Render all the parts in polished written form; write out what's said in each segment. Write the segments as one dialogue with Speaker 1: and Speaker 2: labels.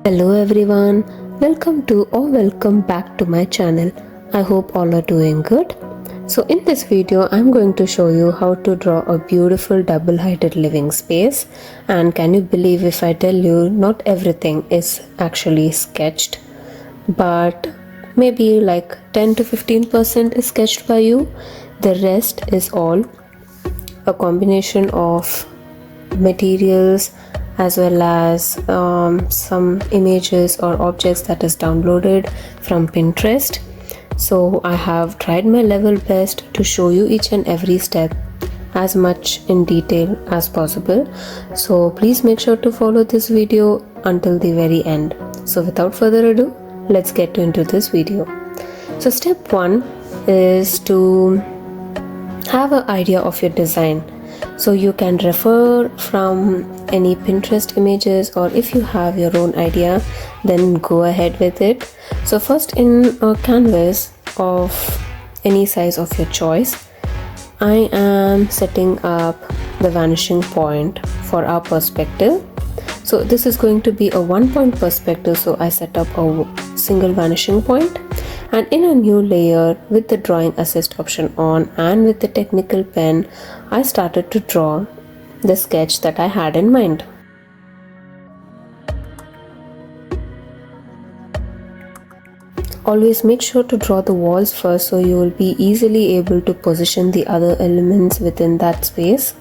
Speaker 1: Hello everyone, welcome back to my channel. I hope all are doing good. So in this video I'm going to show you how to draw a beautiful double-heighted living space, and can you believe if I tell you not everything is actually sketched, but maybe like 10 to 15% is sketched by you. The rest is all a combination of materials as well as some images or objects that is downloaded from Pinterest. So I have tried my level best to show you each and every step as much in detail as possible. So please make sure to follow this video until the very end. So without further ado, let's get into this video. So step 1 is to have an idea of your design. So you can refer from any Pinterest images, or if you have your own idea, then go ahead with it. So first, in a canvas of any size of your choice, I am setting up the vanishing point for our perspective. So this is going to be a 1-point perspective, so I set up a single vanishing point. And in a new layer with the drawing assist option on and with the technical pen, I started to draw the sketch that I had in mind. Always make sure to draw the walls first, so you will be easily able to position the other elements within that space.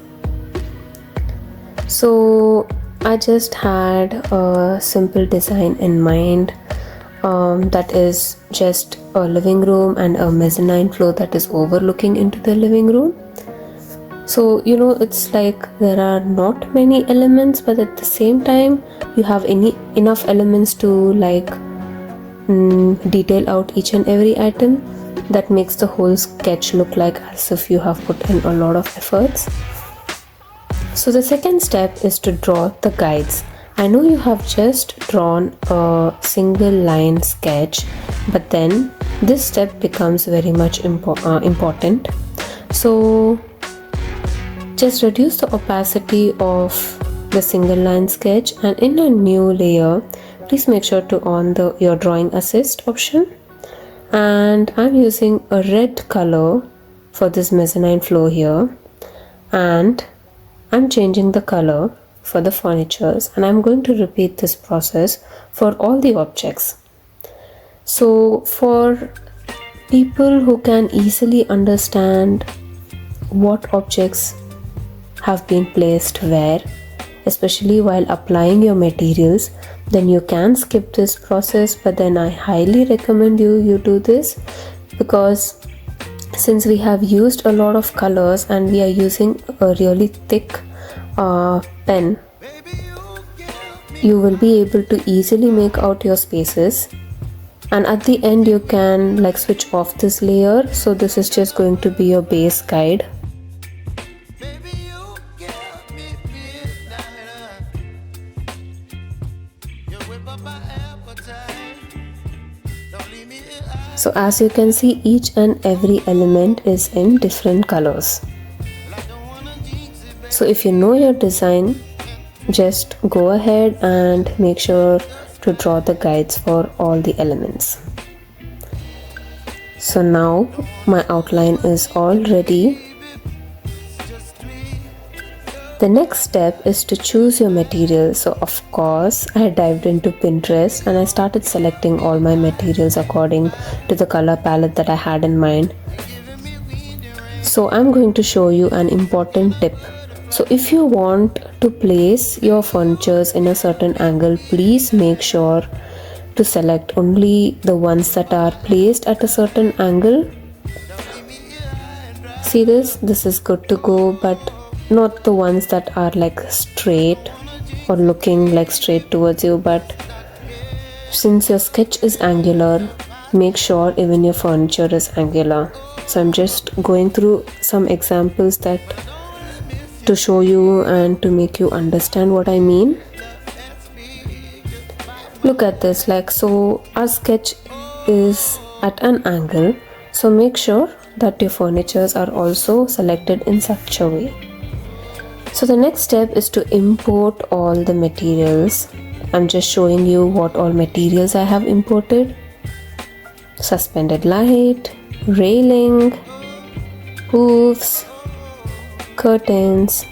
Speaker 1: So I just had a simple design in mind. That is just a living room and a mezzanine floor that is overlooking into the living room. So it's like there are not many elements, but at the same time you have enough elements to detail out each and every item. That makes the whole sketch look like as if you have put in a lot of efforts. So the second step is to draw the guides. I know you have just drawn a single line sketch, but then this step becomes very much important. So just reduce the opacity of the single line sketch, and in a new layer, please make sure to on your drawing assist option. And I'm using a red color for this mezzanine floor here, and I'm changing the color for the furnitures, and I'm going to repeat this process for all the objects. So for people who can easily understand what objects have been placed where, especially while applying your materials, then you can skip this process, but then I highly recommend you do this, because since we have used a lot of colors and we are using a really thick pen, you will be able to easily make out your spaces, and at the end you can switch off this layer. So this is just going to be your base guide. So as you can see, each and every element is in different colors. So if you know your design, just go ahead and make sure to draw the guides for all the elements. So now my outline is all ready. The next step is to choose your material. So of course I dived into Pinterest and I started selecting all my materials according to the color palette that I had in mind. So I'm going to show you an important tip. So if you want to place your furnitures in a certain angle, please make sure to select only the ones that are placed at a certain angle. See this is good to go, but not the ones that are straight or looking straight towards you. But since your sketch is angular, make sure even your furniture is angular. So I'm just going through some examples that to show you and to make you understand what I mean. Look at this, so our sketch is at an angle, so make sure that your furnitures are also selected in such a way. So the next step is to import all the materials I'm just showing you what all materials I have imported. Suspended light, railing, hoofs, curtains.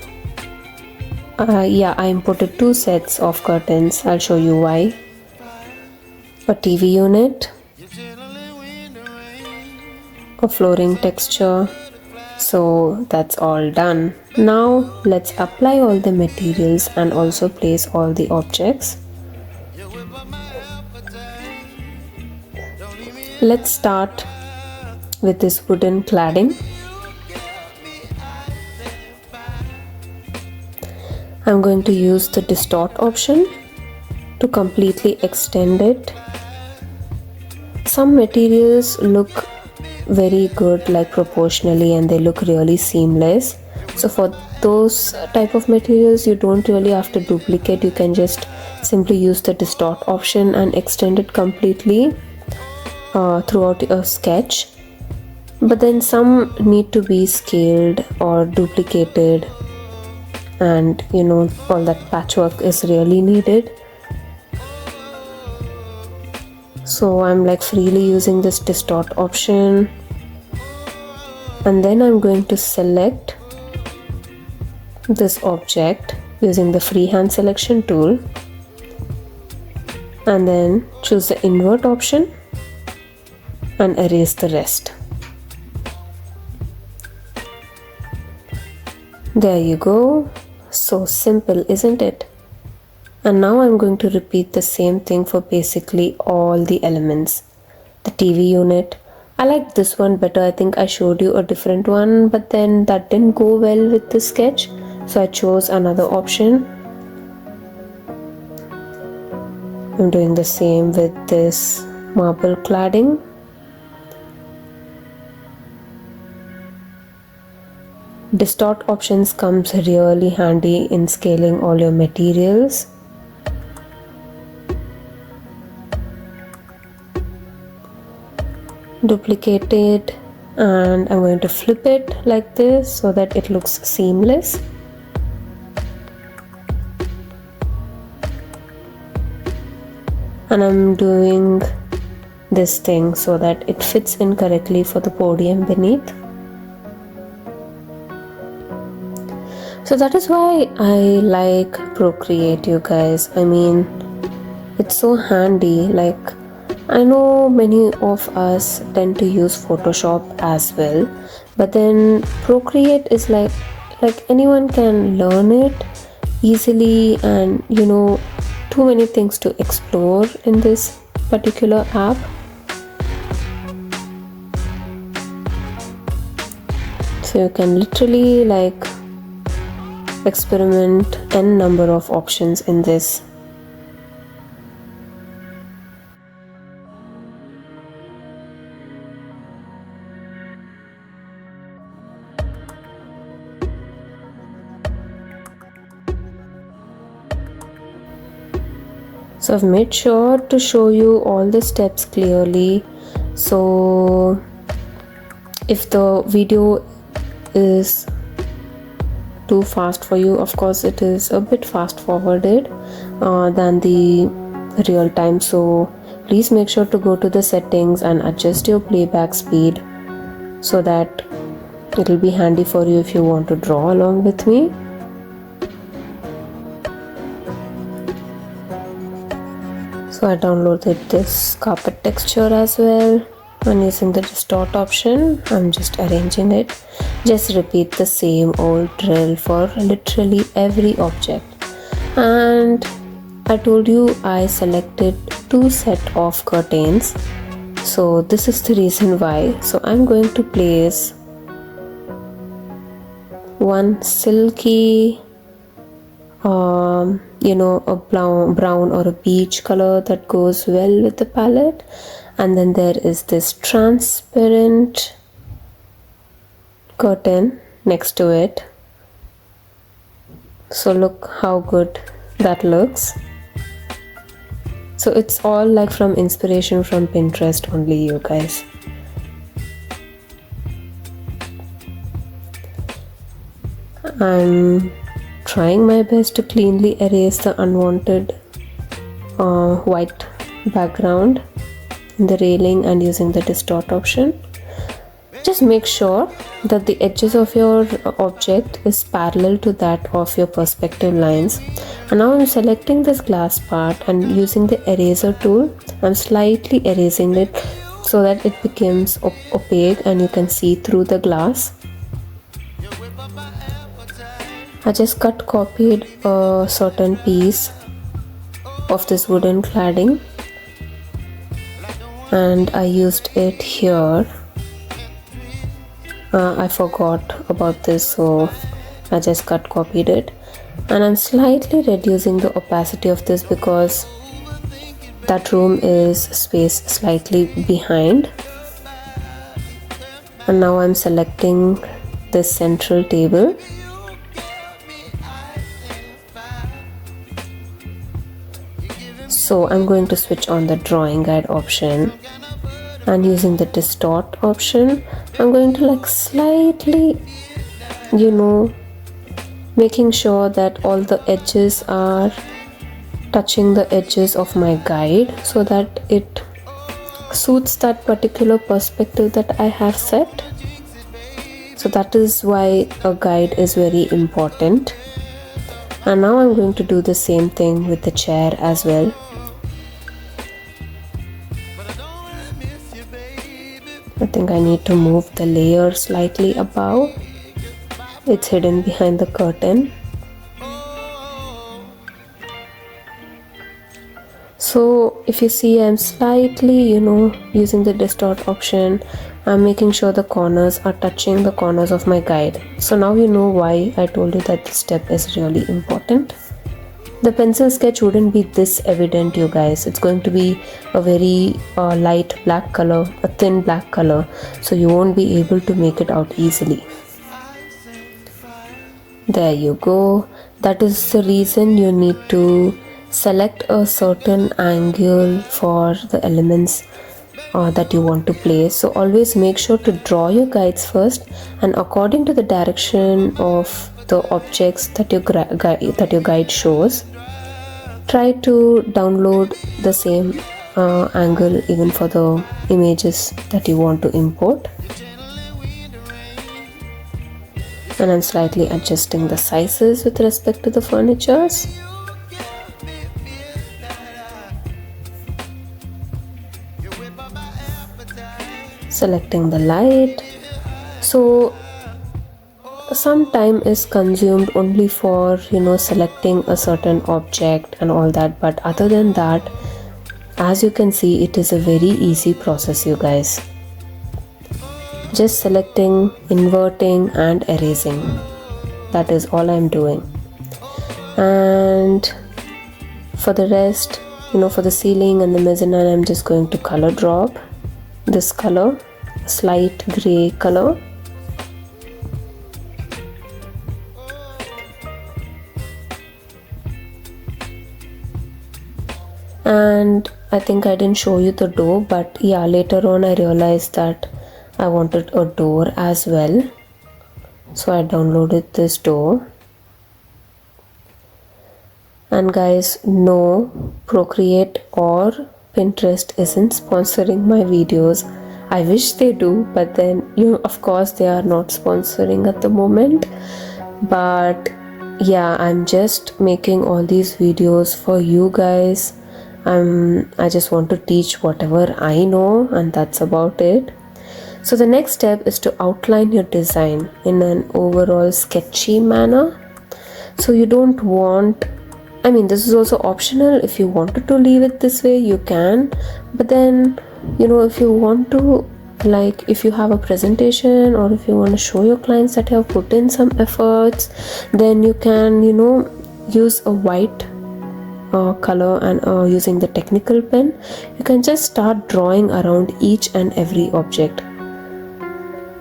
Speaker 1: I imported 2 sets of curtains. I'll show you why. A TV unit, a flooring texture. So that's all done. Now let's apply all the materials and also place all the objects. Let's start with this wooden cladding. I'm going to use the distort option to completely extend it. Some materials look very good, like proportionally, and they look really seamless. So for those type of materials, you don't really have to duplicate. You can just simply use the distort option and extend it completely throughout a sketch. But then some need to be scaled or duplicated, and all that patchwork is really needed. So I'm like freely using this distort option, and then I'm going to select this object using the freehand selection tool, and then choose the invert option and erase the rest. There you go. So simple, isn't it? And now I'm going to repeat the same thing for basically all the elements. The TV unit, I like this one better. I think I showed you a different one, but then that didn't go well with the sketch, so I chose another option. I'm doing the same with this marble cladding. Distort options comes really handy in scaling all your materials. Duplicate it, and I'm going to flip it like this so that it looks seamless. And I'm doing this thing so that it fits in correctly for the podium beneath. So that is why I like Procreate, you guys. I mean, it's so handy. Like, I know many of us tend to use Photoshop as well, but then Procreate is like anyone can learn it easily, and too many things to explore in this particular app. So you can literally like experiment n number of options in this. So I've made sure to show you all the steps clearly. So if the video is too fast for you, of course it is a bit fast forwarded than the real time, so please make sure to go to the settings and adjust your playback speed so that it will be handy for you if you want to draw along with me. So I downloaded this carpet texture as well, and using the distort option, I'm just arranging it. Just repeat the same old drill for literally every object. And I told you I selected 2 sets of curtains, so this is the reason why. So I'm going to place one silky a brown or a beige color that goes well with the palette, and then there is this transparent curtain next to it. So look how good that looks. So it's all like from inspiration from Pinterest only, you guys. I'm trying my best to cleanly erase the unwanted white background in the railing and using the distort option. Just make sure that the edges of your object is parallel to that of your perspective lines. And now I'm selecting this glass part and using the eraser tool, I'm slightly erasing it so that it becomes opaque and you can see through the glass. I just copied a certain piece of this wooden cladding and I used it here. I forgot about this, so I just copied it, and I'm slightly reducing the opacity of this because that room is spaced slightly behind. And now I'm selecting this central table. So I'm going to switch on the drawing guide option, and using the distort option, I'm going to like slightly, making sure that all the edges are touching the edges of my guide so that it suits that particular perspective that I have set. So that is why a guide is very important. And now I'm going to do the same thing with the chair as well. I think I need to move the layer slightly above. It's hidden behind the curtain. So if you see, I'm slightly, using the distort option. I'm making sure the corners are touching the corners of my guide. So now you know why I told you that this step is really important. The pencil sketch wouldn't be this evident, you guys. It's going to be a very light black color, a thin black color, so you won't be able to make it out easily. There you go. That is the reason you need to select a certain angle for the elements that you want to place. So always make sure to draw your guides first, and according to the direction of the objects that your guide shows, try to download the same angle even for the images that you want to import. And I'm slightly adjusting the sizes with respect to the furnitures. Selecting the light. So some time is consumed only for selecting a certain object and all that, but other than that, as you can see, it is a very easy process, you guys. Just selecting, inverting and erasing. That is all I'm doing. And for the rest, for the ceiling and the mezzanine, I'm just going to color drop this color, slight gray color. And I think I didn't show you the door, but yeah, later on I realized that I wanted a door as well, so I downloaded this door. And guys, no, Procreate or Pinterest isn't sponsoring my videos. I wish they do, but then of course they are not sponsoring at the moment. But yeah, I'm just making all these videos for you guys. I just want to teach whatever I know, and that's about it. So the next step is to outline your design in an overall sketchy manner. So you don't want, this is also optional. If you wanted to leave it this way, you can, but then if you want to, like if you have a presentation or if you want to show your clients that you have put in some efforts, then you can use a white color, and using the technical pen, you can just start drawing around each and every object.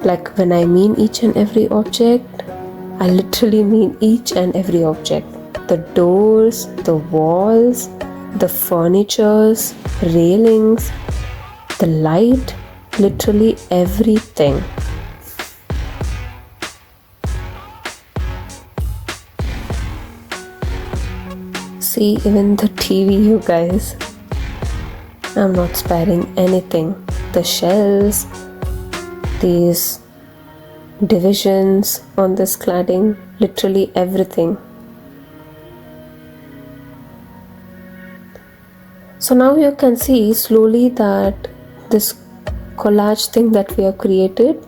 Speaker 1: Like when I mean each and every object, I literally mean each and every object. The doors, the walls, the furnitures, railings, the light, literally everything. see even the TV, you guys. I'm not sparing anything. The shells, these divisions on this cladding, literally everything. So now you can see slowly that this collage thing that we have created,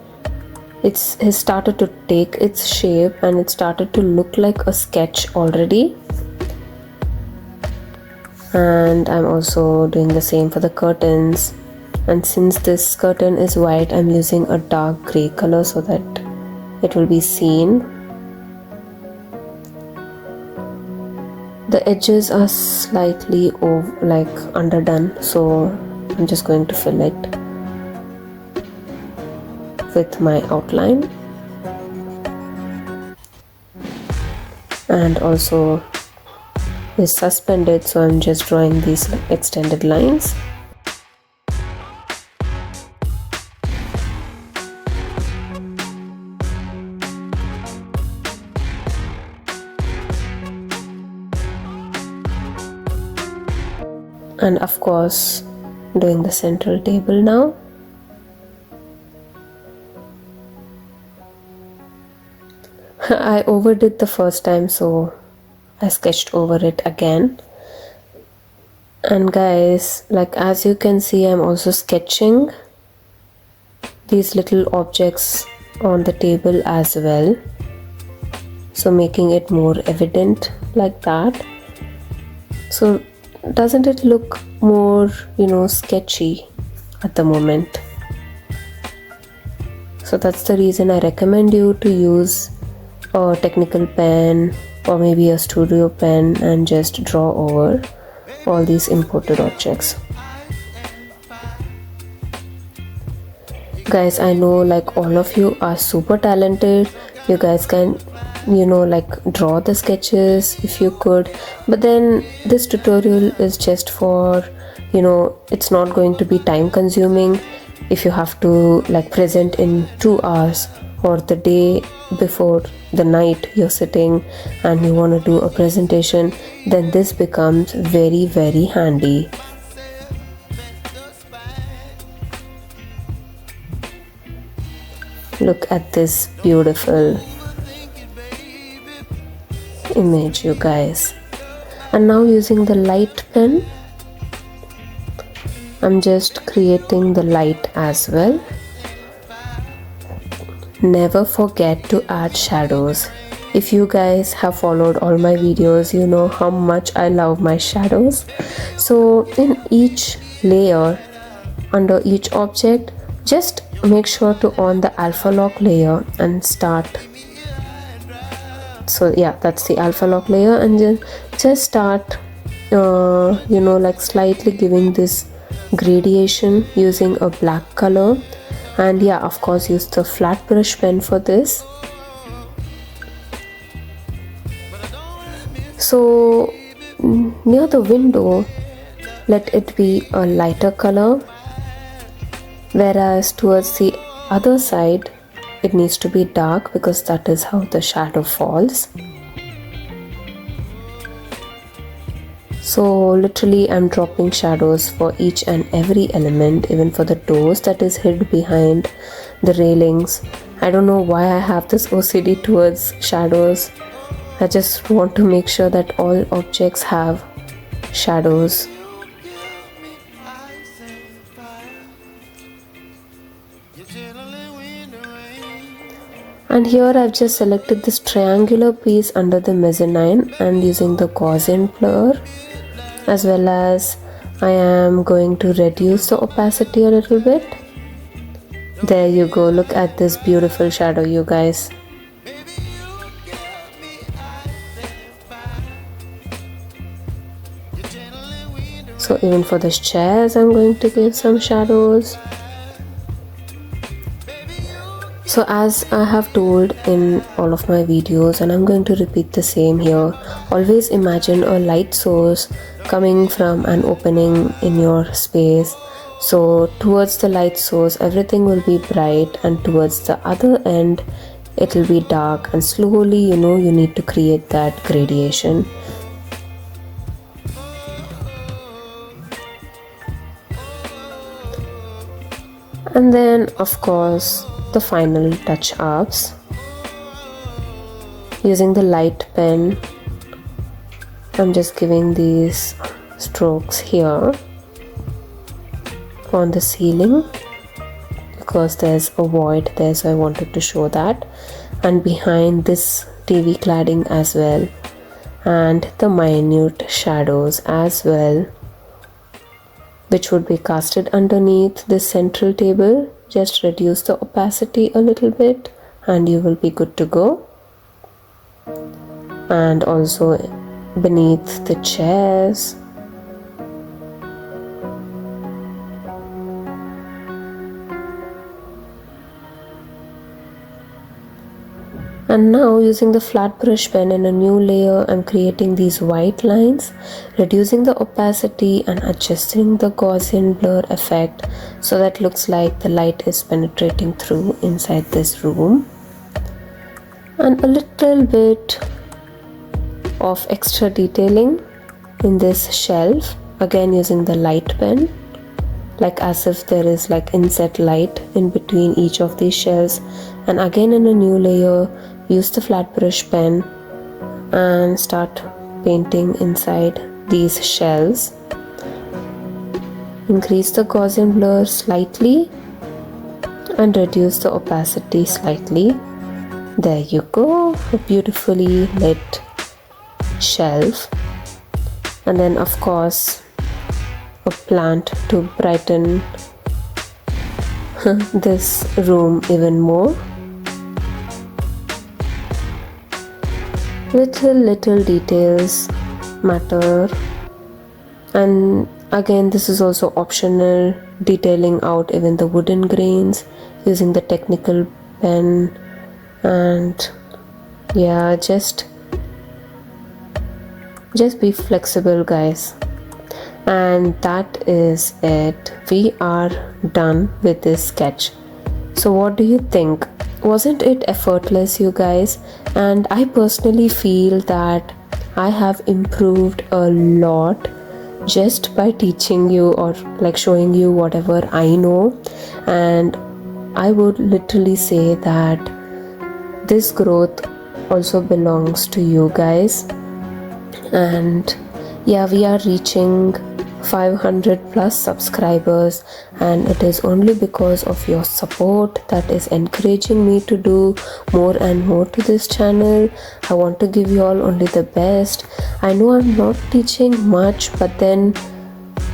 Speaker 1: has started to take its shape and it started to look like a sketch already. And I'm also doing the same for the curtains, and since this curtain is white, I'm using a dark gray color so that it will be seen. The edges are slightly underdone, so I'm just going to fill it with my outline. And also is suspended, so I'm just drawing these extended lines. And of course doing the central table now. I overdid the first time, so I sketched over it again. And guys, like as you can see, I'm also sketching these little objects on the table as well, so making it more evident like that. So doesn't it look more, sketchy at the moment? So that's the reason I recommend you to use a technical pen or maybe a studio pen and just draw over all these imported objects. Guys, I know like all of you are super talented. You guys can draw the sketches if you could, but then this tutorial is just for it's not going to be time consuming. If you have to present in 2 hours, or the day before, the night you're sitting and you want to do a presentation, then this becomes very, very handy. Look at this beautiful image, you guys. And now using the light pen, I'm just creating the light as well. Never forget to add shadows. If you guys have followed all my videos, you know how much I love my shadows. So in each layer, under each object, just make sure to on the alpha lock layer and start. So yeah, that's the alpha lock layer, and then just start slightly giving this gradation using a black color. And yeah, of course use the flat brush pen for this. So near the window, let it be a lighter color, whereas towards the other side it needs to be dark, because that is how the shadow falls. So literally I'm dropping shadows for each and every element, even for the doors that is hid behind the railings. I don't know why I have this OCD towards shadows. I just want to make sure that all objects have shadows. And here I've just selected this triangular piece under the mezzanine and using the Gaussian blur, as well as I am going to reduce the opacity a little bit. There you go, look at this beautiful shadow, you guys. So even for the chairs I'm going to give some shadows. So as I have told in all of my videos, and I'm going to repeat the same here, always imagine a light source coming from an opening in your space. So towards the light source everything will be bright, and towards the other end it will be dark, and slowly you need to create that gradation. And then of course the final touch-ups. Using the light pen, I'm just giving these strokes here on the ceiling because there's a void there, so I wanted to show that, and behind this TV cladding as well, and the minute shadows as well, which would be casted underneath this central table. Just reduce the opacity a little bit and you will be good to go. And also beneath the chairs. And now using the flat brush pen in a new layer, I'm creating these white lines, reducing the opacity and adjusting the Gaussian blur effect so that looks like the light is penetrating through inside this room. And a little bit of extra detailing in this shelf, again using the light pen, like as if there is like inset light in between each of these shelves. And again in a new layer, use the flat brush pen and start painting inside these shelves. Increase the Gaussian blur slightly and reduce the opacity slightly. There you go, a beautifully lit shelf. And then of course a plant to brighten this room even more. Little details matter. And again, this is also optional, detailing out even the wooden grains using the technical pen. And yeah, just be flexible, guys. And that is it. We are done with this sketch. So what do you think? Wasn't it effortless, you guys? And I personally feel that I have improved a lot just by teaching you or like showing you whatever I know. And I would literally say that this growth also belongs to you guys. And yeah, we are reaching 500 plus subscribers, and it is only because of your support that is encouraging me to do more and more to this channel. I want to give you all only the best. I know I'm not teaching much, but then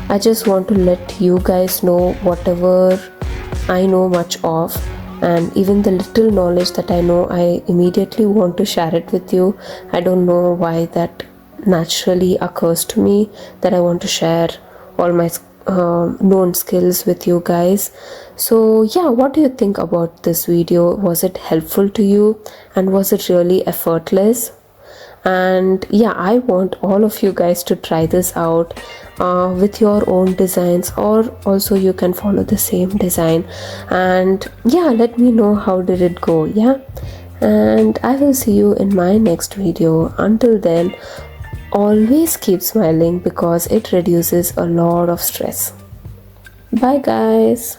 Speaker 1: I just want to let you guys know whatever I know much of, and even the little knowledge that I know, I immediately want to share it with you. I don't know why that naturally occurs to me that I want to share all my known skills with you guys. So yeah, what do you think about this video? Was it helpful to you, and was it really effortless? And yeah, I want all of you guys to try this out with your own designs, or also you can follow the same design. And yeah, let me know how did it go. Yeah, and I will see you in my next video. Until then, always keep smiling because it reduces a lot of stress. Bye guys.